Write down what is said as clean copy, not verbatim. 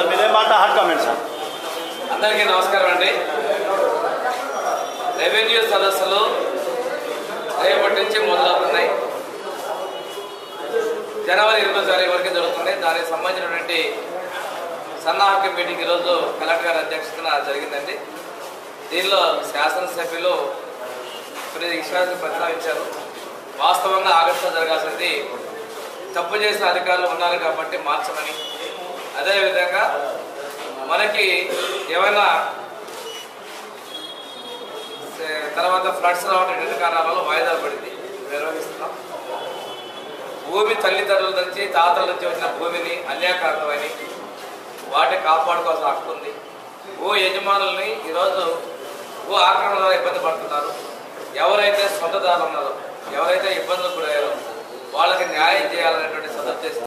Sir మీరేం మాట hot comment sir. అందరికీ నమస్కారం అండి. రెవెన్యూ సదస్సులు రేపటి నుంచి మొదలవుతున్నాయి. జనవరి 20వ తారీఖు వరకు జరుగుతున్నాయి. దానికి సంబంధించినటువంటి సన్నాహక మీటింగ్ ఈరోజు కలెక్టర్ గారి అధ్యక్షతన జరిగిందండి. దీనిలో శాసనసభ్యులు కొన్ని విషయాలను ప్రస్తావించారు. వాస్తవంగా ఆగస్టులో జరగాల్సింది తప్పు చేసిన అధికారులు ఉన్నారు కాబట్టి మార్చమని, అదేవిధంగా మనకి ఏమైనా తర్వాత ఫ్లడ్స్ రావడం రెండు కారణాలలో వాయిదాలు పడింది నిర్వహిస్తున్నాం. భూమి తల్లిదండ్రుల నుంచి తాతల నుంచి వచ్చిన భూమిని అన్యాయకారణమని వాటిని కాపాడుకోవాల్సిన హక్కు ఉంది. భూ యజమానుల్ని ఈరోజు భూ ఆక్రమణ ద్వారా ఇబ్బంది పడుతున్నారు. ఎవరైతే సొంతదారులు ఉన్నారో, ఎవరైతే ఇబ్బందులు గురయ్యారో వాళ్ళకి న్యాయం చేయాలనేటువంటి సదుద్దేశం